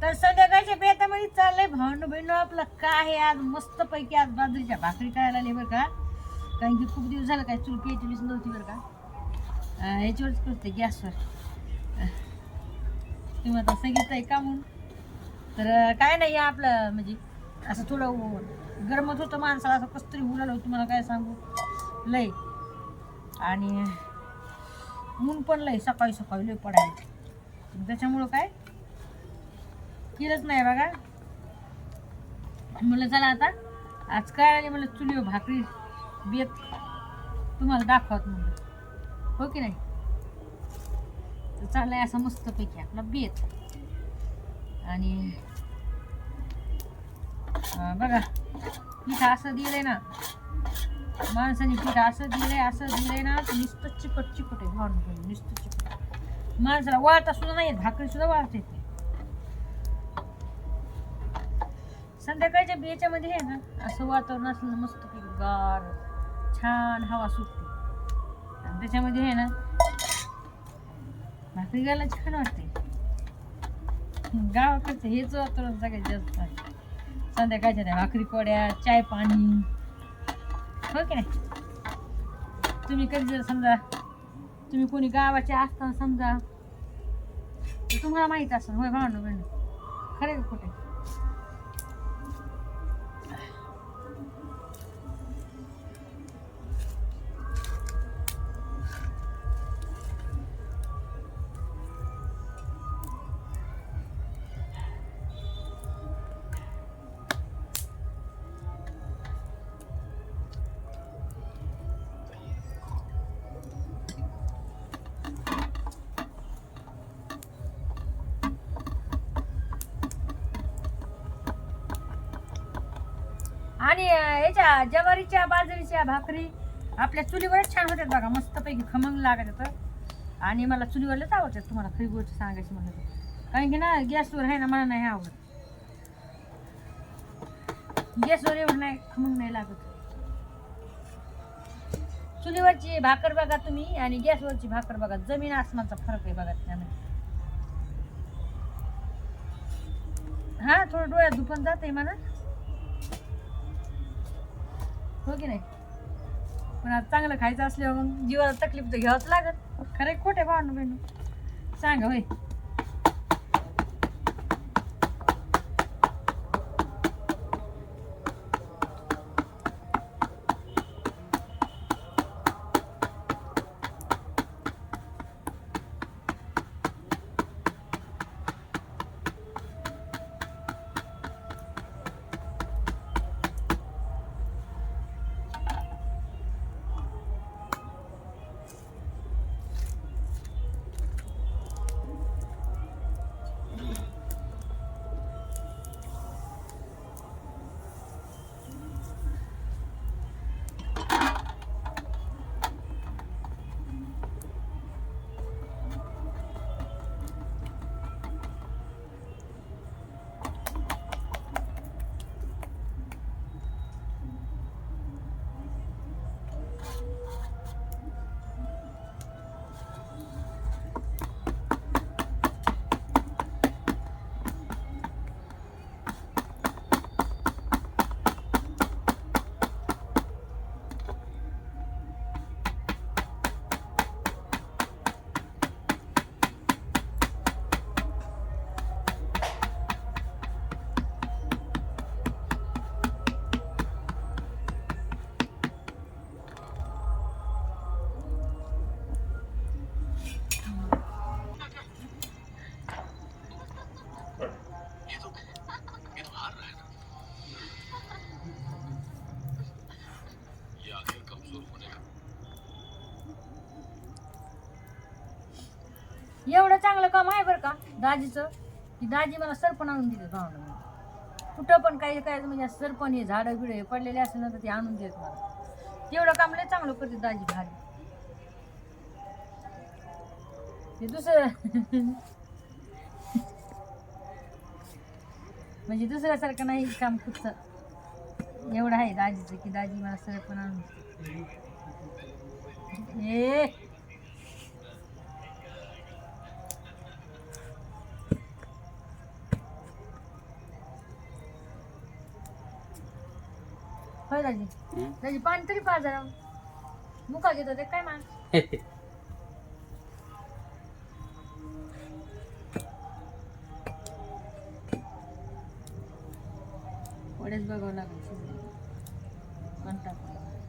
तर संध्याकाळच्या बेतामध्ये चाललंय भावंड बहिण आपलं काय आहे आज मस्त पैकी आज बाजरीच्या भाकरी करायला आली बरं का. कारण की खूप दिवस झालं काय चूल पेटलीच नव्हती बरं का. याच्यावरच करते गॅसवर. तुम्ही आता सांगितलं आहे का म्हणून. तर काय नाही आपलं म्हणजे असं थोडं गरमत होतं माणसाला असं कसं तरी उलालं तुम्हाला काय सांगू लय. आणि ऊन पण लय सकाळी सकाळी लय पडायला त्याच्यामुळं काय केलंच नाही बघा. म्हणलं चला आता आज काय आले म्हणलं चुलीवर भाकरी बेत तुम्हाला दाखवत म्हणलं हो की नाही. तर चाललाय असं मस्तपैकी आपला बेत. आणि बघा पीठ असं दिलंय ना माणसाने पीठ असं दिलंय ना नुसतं चिकट चिकट आहे भावना नुसतं चिकट. माणसाला वाळता सुद्धा नाही भाकरी सुद्धा वाळता येते. संध्याकाळच्या बेच्यामध्ये आहे ना असं वातावरण असलं मस्त गार छान हवा सुटते आणि त्याच्यामध्ये आहे ना भाकरी घालायला छान वाटते. गावाकडचं हेच वातावरण सगळ्यात जास्त आहे. संध्याकाळच्या त्या भाकरी पोळ्या चाय पाणी हो की नाही. तुम्ही कधी जर समजा तुम्ही कोणी गावाचे असताना समजा तुम्हाला माहित असेल होय भावना बहिण खरे का कुठे. आणि याच्या ज्वारीच्या बाजरीच्या भाकरी आपल्या चुलीवरच छान होतात बघा मस्तपैकी खमंग लागत होतं. आणि मला चुलीवरच आवडतात तुम्हाला खरी गोष्ट सांगायची म्हणलं तर. कारण की ना गॅसवर आहे ना मला नाही आवडत. गॅसवर एवढं नाही खमंग नाही लागत. चुलीवरची भाकर बघा तुम्ही आणि गॅसवरची भाकर बघा जमीन आसमानचा फरक आहे बघा त्यामध्ये. हा थोडं डोळ्यात दुपण जात आहे मला हो की नाही. पण आज चांगलं खायचं असल्यावर मग जीवाला तकलीफ तर घ्यावंच लागत. खरे खोटे भावना बहिण सांगा होय. एवढं चांगलं काम आहे बरं का दाजीचं की दाजी मला सरपण आणून दिले भावना. कुठं पण काही काय म्हणजे सरपण हे झाडं बिडं पडलेले असेल ना तर ते आणून देत मला. तेवढं काम लय चांगलं करते दाजी भारी. ते दुसरं म्हणजे दुसऱ्यासारखं नाही काम खूपच एवढं आहे दाजीचं की दाजी मला सरपण आणून ए होय दाजी दाजी पाणी तरी पा जरा मुका घेत होते काय मान वडेच बघावं लागेल कंटाळा